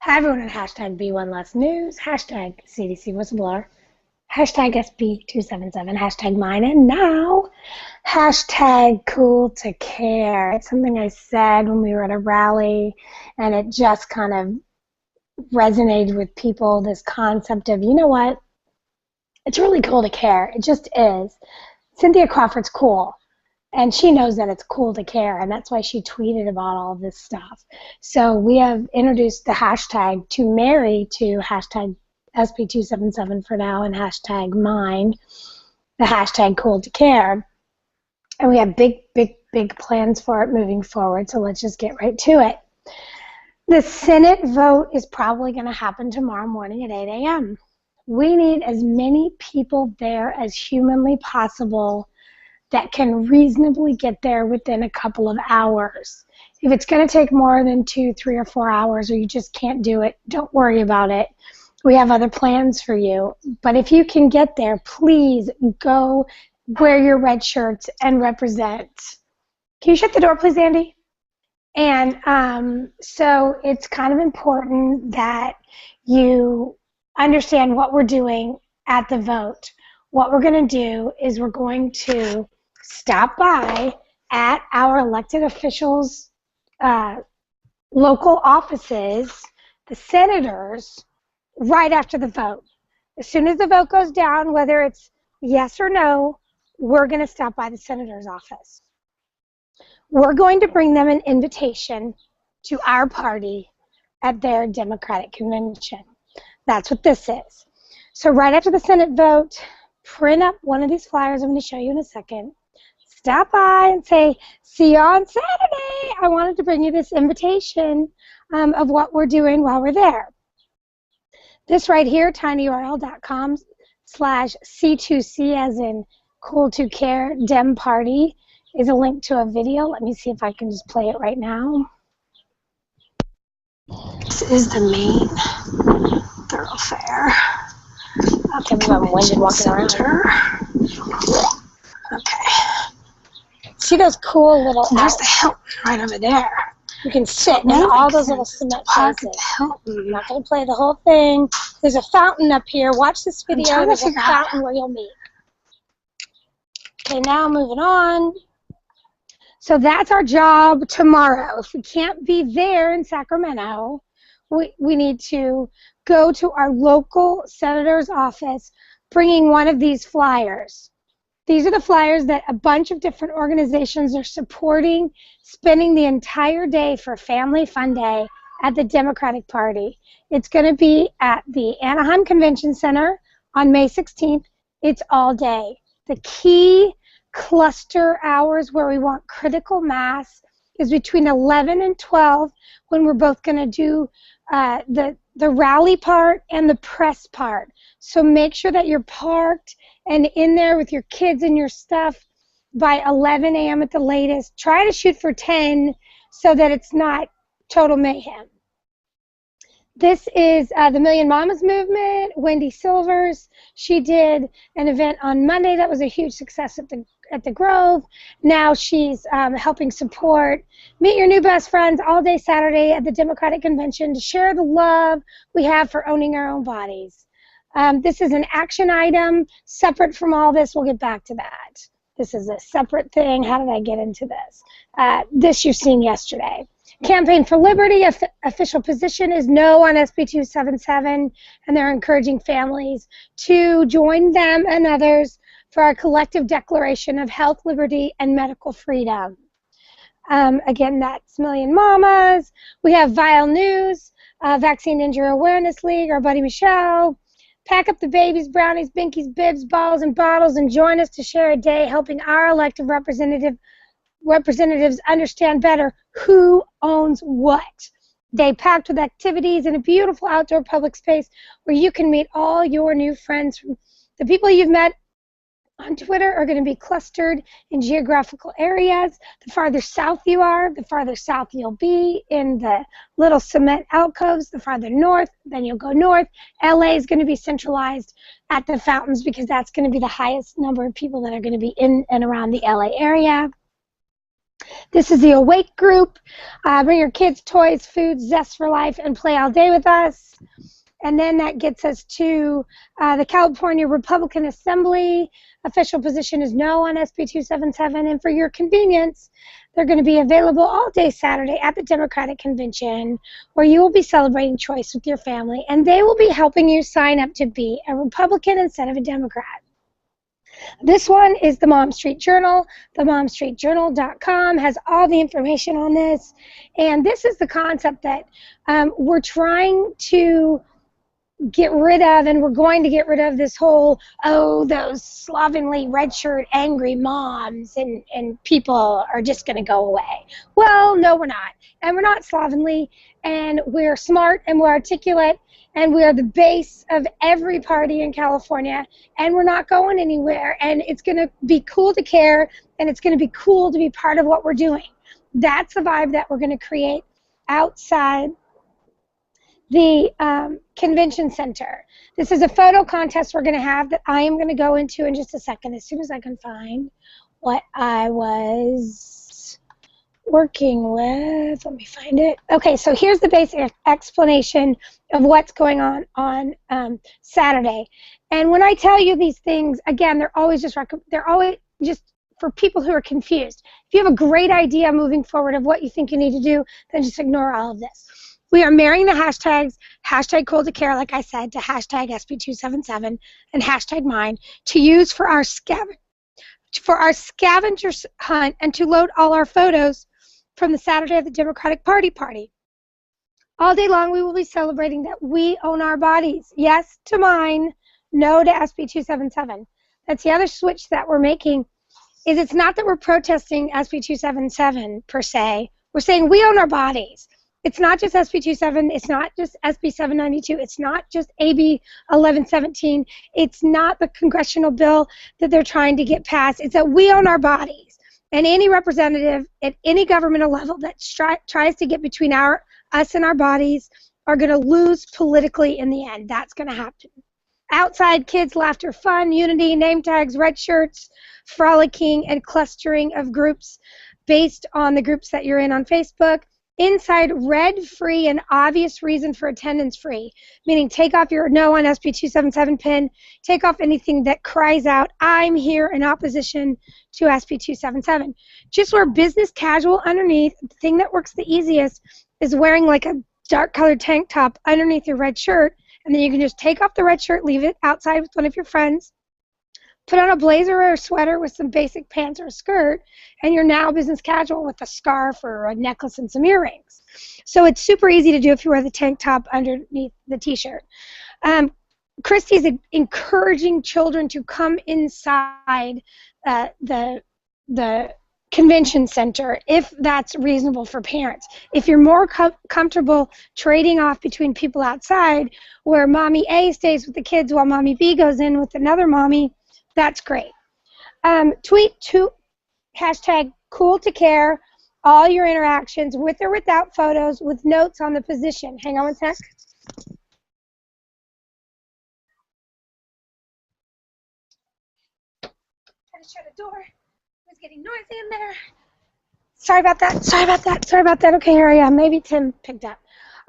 Hi everyone at hashtag Be1 Less News, hashtag CDC Whistleblower, hashtag SB277, hashtag mine, and now hashtag Cool to Care. It's something I said when we were at a rally, and it just kind of resonated with people, this concept of, you know what, it's really cool to care. It just is. Cynthia Crawford's cool. And she knows that it's cool to care, and that's why she tweeted about all this stuff. So we have introduced the hashtag to marry to hashtag SB277 for now and hashtag mine, the hashtag cool to care. And we have big plans for it moving forward, so let's just get right to it. The Senate vote is probably going to happen tomorrow morning at 8 a.m. We need as many people there as humanly possible that can reasonably get there within a couple of hours. If it's going to take more than 2, 3, or 4 hours, or you just can't do it, don't worry about it. We have other plans for you. But if you can get there, please go wear your red shirts and represent. Can you shut the door, please, Andy? And so it's kind of important that you understand what we're doing at the vote. What we're going to do is we're going to stop by at our elected officials' local offices, the senators, right after the vote. As soon as the vote goes down, whether it's yes or no, we're going to stop by the senator's office. We're going to bring them an invitation to our party at their Democratic convention. That's what this is. So right after the Senate vote, print up one of these flyers I'm going to show you in a second. Stop by and say, see you on Saturday. I wanted to bring you this invitation of what we're doing while we're there. This right here, tinyurl.com/C2C as in cool to care Dem Party is a link to a video. Let me see if I can just play it right now. This is the main thoroughfare of the convention center. Okay. See those cool little... There's the Hilton right over there. You can sit in all those little cement places. I'm not going to play the whole thing. There's a fountain up here. Watch this video. There's a fountain where you'll meet. Okay, now moving on. So that's our job tomorrow. If we can't be there in Sacramento, we need to go to our local senator's office bringing one of these flyers. These are the flyers that a bunch of different organizations are supporting, spending the entire day for Family Fun Day at the Democratic Party. It's going to be at the Anaheim Convention Center on May 16th. It's all day. The key cluster hours where we want critical mass is between 11 and 12 when we're both going to do the rally part and the press part. So make sure that you're parked and in there with your kids and your stuff by 11 a.m. at the latest. Try to shoot for 10 so that it's not total mayhem. This is the Million Mamas movement. Wendy Silvers, she did an event on Monday that was a huge success at the Grove. Now she's helping support Meet Your New Best Friends all day Saturday at the Democratic Convention to share the love we have for owning our own bodies. This is an action item separate from all this. We'll get back to that. This is a separate thing. How did I get into this? This you've seen yesterday. Campaign for Liberty official position is no on SB 277, and they're encouraging families to join them and others for our collective declaration of health, liberty, and medical freedom. Again, that's Million Mamas. We have Vile News, Vaccine Injury Awareness League, our buddy Michelle. Pack up the babies, brownies, binkies, bibs, balls, and bottles, and join us to share a day helping our elected representatives understand better who owns what. They packed with activities in a beautiful outdoor public space where you can meet all your new friends. The people you've met on Twitter are going to be clustered in geographical areas. The farther south you are, the farther south you'll be in the little cement alcoves. The farther north, then you'll go north. LA is going to be centralized at the fountains because that's going to be the highest number of people that are going to be in and around the LA area. This is the Awake group. Bring your kids toys, food, zest for life, and play all day with us. And then that gets us to the California Republican Assembly. Official position is no on SB 277. And for your convenience, they're going to be available all day Saturday at the Democratic Convention, where you will be celebrating choice with your family. And they will be helping you sign up to be a Republican instead of a Democrat. This one is the Mom Street Journal. The MomStreetJournal.com has all the information on this. And this is the concept that we're trying to get rid of, and we're going to get rid of this whole, oh, those slovenly red shirt angry moms and people are just going to go away. Well, no, we're not. And we're not slovenly, and we're smart, and we're articulate, and we are the base of every party in California, and we're not going anywhere, and it's going to be cool to care, and it's going to be cool to be part of what we're doing. That's the vibe that we're going to create outside the convention center. This is a photo contest we're going to have that I am going to go into in just a second as soon as I can find what I was working with. Let me find it. Okay, so here's the basic explanation of what's going on Saturday. And when I tell you these things, again, they're always just for people who are confused. If you have a great idea moving forward of what you think you need to do, then just ignore all of this. We are marrying the hashtags, hashtag Cool to Care, like I said, to hashtag SB277 and hashtag mine to use for our scavenger hunt and to load all our photos from the Saturday of the Democratic Party. All day long, we will be celebrating that we own our bodies. Yes to mine, no to SB277. That's the other switch that we're making, is it's not that we're protesting SB277 per se. We're saying we own our bodies. It's not just SB 27, it's not just SB 792, it's not just AB 1117, it's not the congressional bill that they're trying to get passed. It's that we own our bodies. And any representative at any governmental level that tries to get between us and our bodies are going to lose politically in the end. That's going to happen. Outside, kids, laughter, fun, unity, name tags, red shirts, frolicking, and clustering of groups based on the groups that you're in on Facebook. Inside, red free and obvious reason for attendance free, meaning take off your no on SB 277 pin, take off anything that cries out, I'm here in opposition to SB 277. Just wear business casual underneath. The thing that works the easiest is wearing like a dark colored tank top underneath your red shirt, and then you can just take off the red shirt, leave it outside with one of your friends, put on a blazer or a sweater with some basic pants or a skirt, and you're now business casual with a scarf or a necklace and some earrings. So it's super easy to do if you wear the tank top underneath the t-shirt. Christie's encouraging children to come inside the convention center if that's reasonable for parents. If you're more comfortable trading off between people outside where mommy A stays with the kids while mommy B goes in with another mommy, that's great. Tweet to hashtag cool to care all your interactions with or without photos with notes on the position. Hang on one sec. Trying to shut a door. It was getting noisy in there. Sorry about that. Okay, here I am. Maybe Tim picked up.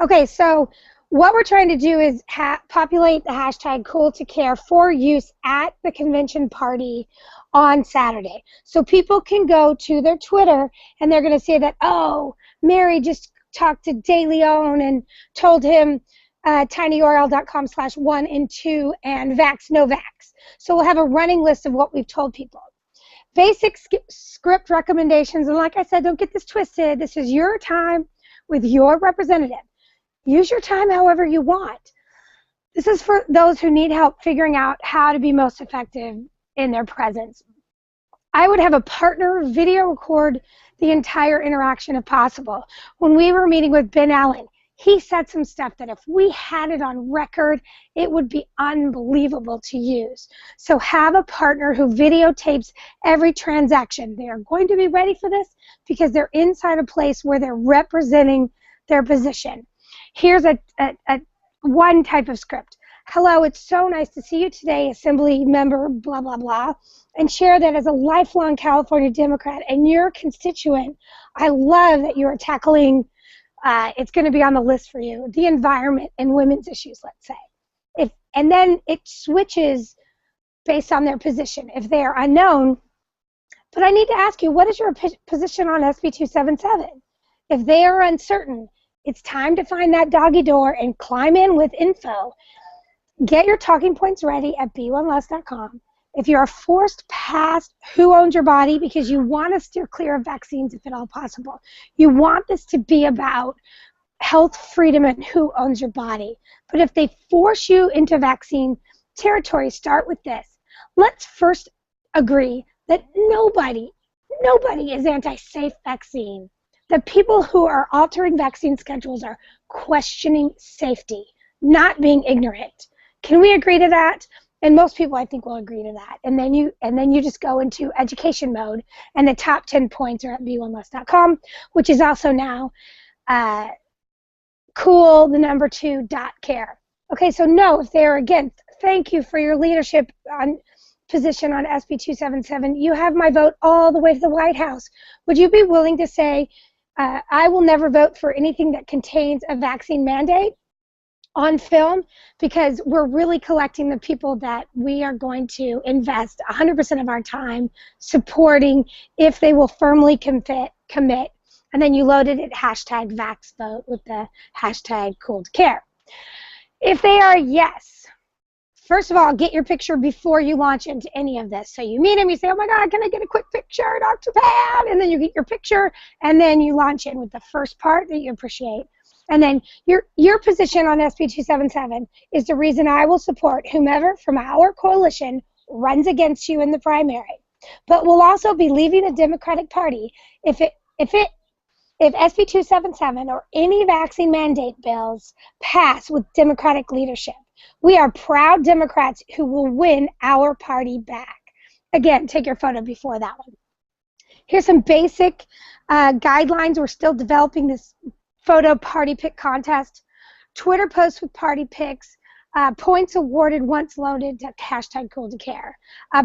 Okay, so what we're trying to do is populate the hashtag cool to care for use at the convention party on Saturday. So people can go to their Twitter and they're going to say that, oh, Mary just talked to De Leon and told him tinyurl.com/1 and 2 and vax, no vax. So we'll have a running list of what we've told people. Basic script recommendations, and like I said, don't get this twisted. This is your time with your representative. Use your time however you want. This is for those who need help figuring out how to be most effective in their presence. I would have a partner video record the entire interaction if possible. When we were meeting with Ben Allen, he said some stuff that if we had it on record, it would be unbelievable to use. So have a partner who videotapes every transaction. They are going to be ready for this because they're inside a place where they're representing their position. Here's one type of script. Hello, it's so nice to see you today, Assembly member, blah, blah, blah, and share that as a lifelong California Democrat and your constituent, I love that you are tackling, it's going to be on the list for you, the environment and women's issues, let's say. And then it switches based on their position. If they are unknown, but I need to ask you, what is your position on SB 277? If they are uncertain, it's time to find that doggy door and climb in with info. Get your talking points ready at b1less.com. If you are forced past who owns your body because you want to steer clear of vaccines if at all possible, you want this to be about health, freedom, and who owns your body. But if they force you into vaccine territory, start with this. Let's first agree that nobody is anti-safe vaccine. The people who are altering vaccine schedules are questioning safety, not being ignorant. Can we agree to that? And most people, I think, will agree to that. And then you just go into education mode, and the top 10 points are at b1less.com, which is also now cool2.care. Okay, so no, if they are against, thank you for your leadership on position on SB 277. You have my vote all the way to the White House. Would you be willing to say, I will never vote for anything that contains a vaccine mandate on film, because we're really collecting the people that we are going to invest 100% of our time supporting if they will firmly commit. And then you loaded it hashtag VaxVote with the hashtag cool2care. If they are yes, first of all, get your picture before you launch into any of this. So you meet him, you say, oh my God, can I get a quick picture, Dr. Pat? And then you get your picture, and then you launch in with the first part that you appreciate. And then your position on SB 277 is the reason I will support whomever from our coalition runs against you in the primary. But we'll also be leaving the Democratic Party if SB 277 or any vaccine mandate bills pass with Democratic leadership. We are proud Democrats who will win our party back. Again, take your photo before that one. Here's some basic guidelines. We're still developing this photo party pick contest. Twitter posts with party picks. Points awarded once loaded to hashtag cool2care.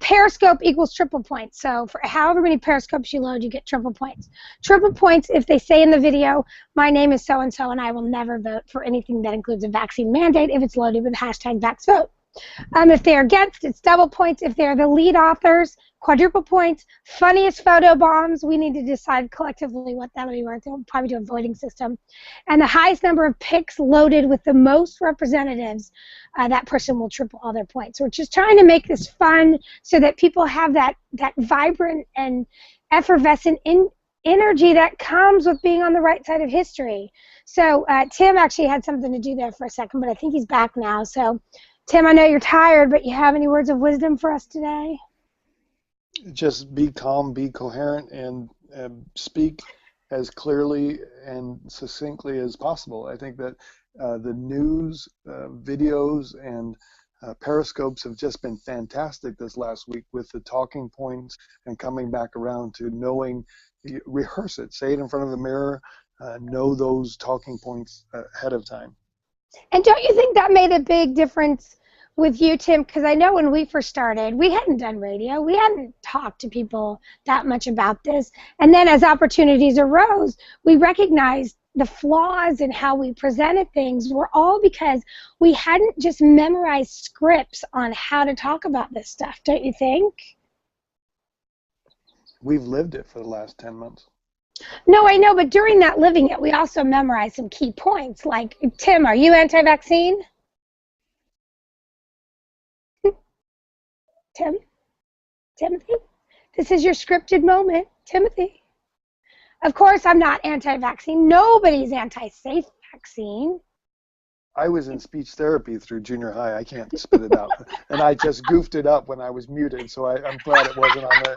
Periscope equals triple points. So for however many periscopes you load, you get triple points. Triple points if they say in the video, my name is so-and-so and I will never vote for anything that includes a vaccine mandate if it's loaded with hashtag VaxVote. If they're against, it's double points. If they're the lead authors, quadruple points. Funniest photo bombs, we need to decide collectively what that'll be worth. We'll probably do a voting system. And the highest number of picks loaded with the most representatives, that person will triple all their points. We're just trying to make this fun so that people have that vibrant and effervescent energy that comes with being on the right side of history. So Tim actually had something to do there for a second, but I think he's back now. So Tim, I know you're tired, but you have any words of wisdom for us today? Just be calm, be coherent, and speak as clearly and succinctly as possible. I think that the news, videos, and periscopes have just been fantastic this last week with the talking points and coming back around to knowing, rehearse it, say it in front of the mirror, know those talking points ahead of time. And don't you think that made a big difference with you, Tim? Because I know when we first started, we hadn't done radio. We hadn't talked to people that much about this. And then as opportunities arose, we recognized the flaws in how we presented things were all because we hadn't just memorized scripts on how to talk about this stuff, don't you think? We've lived it for the last 10 months. No, I know, but during that living it, we also memorized some key points. Like, Tim, are you anti-vaccine? Tim? Timothy? This is your scripted moment. Timothy? Of course I'm not anti-vaccine. Nobody's anti-safe vaccine. I was in speech therapy through junior high. I can't spit it out. And I just goofed it up when I was muted, so I'm glad it wasn't on there.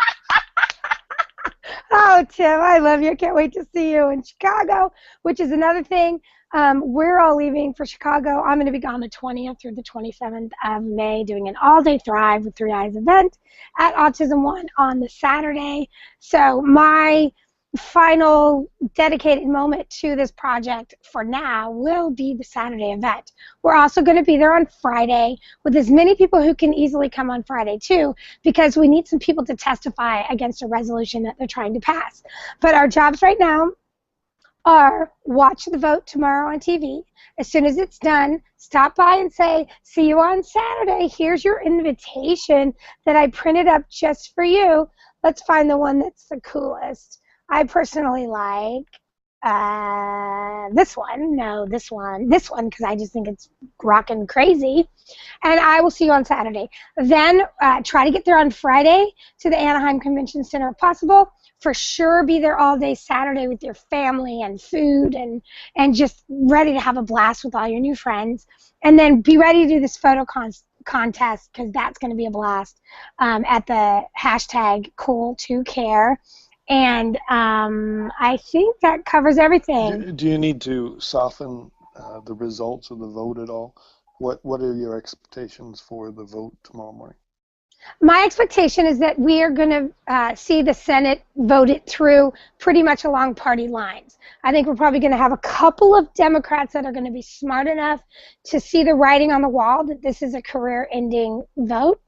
Oh, Tim, I love you. I can't wait to see you in Chicago, which is another thing. We're all leaving for Chicago. I'm going to be gone the 20th through the 27th of May doing an all-day Thrive with 3 Eyes event at Autism One on the Saturday. So my final dedicated moment to this project for now will be the Saturday event. We're also going to be there on Friday with as many people who can easily come on Friday too, because we need some people to testify against a resolution that they're trying to pass. But our jobs right now are watch the vote tomorrow on TV. As soon as it's done, stop by and say, see you on Saturday. Here's your invitation that I printed up just for you. Let's find the one that's the coolest. I personally like this one. No, this one, because I just think it's rockin' crazy. And I will see you on Saturday. Then try to get there on Friday to the Anaheim Convention Center if possible. For sure be there all day Saturday with your family and food and just ready to have a blast with all your new friends. And then be ready to do this photo contest, because that's going to be a blast, at the hashtag Cool2Care. And I think that covers everything. Do you need to soften the results of the vote at all? What are your expectations for the vote tomorrow morning? My expectation is that we are going to see the Senate vote it through pretty much along party lines. I think we're probably going to have a couple of Democrats that are going to be smart enough to see the writing on the wall that this is a career-ending vote.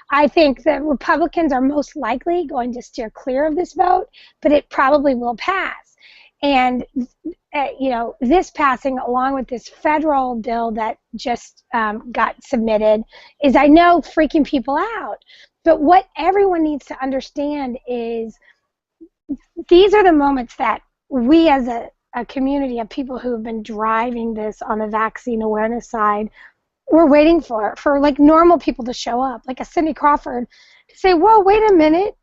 I think that Republicans are most likely going to steer clear of this vote, but it probably will pass. And this passing along with this federal bill that just got submitted is, I know, freaking people out. But what everyone needs to understand is these are the moments that we as a community of people who have been driving this on the vaccine awareness side, we're waiting for like normal people to show up, like a Cindy Crawford, to say, whoa, wait a minute,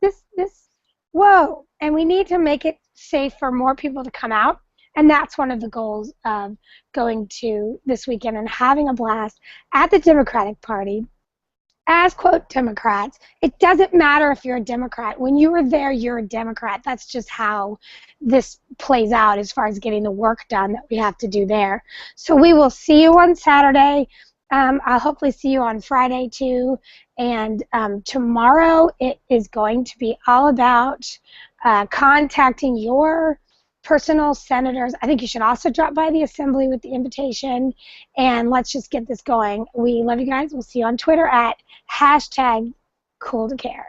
whoa. And we need to make it safe for more people to come out. And that's one of the goals of going to this weekend and having a blast at the Democratic Party. As, quote, Democrats, it doesn't matter if you're a Democrat. When you are there, you're a Democrat. That's just how this plays out as far as getting the work done that we have to do there. So we will see you on Saturday. I'll hopefully see you on Friday, too. And tomorrow it is going to be all about contacting your personal senators. I think you should also drop by the assembly with the invitation, and let's just get this going. We love you guys. We'll see you on Twitter at #Cool2Care.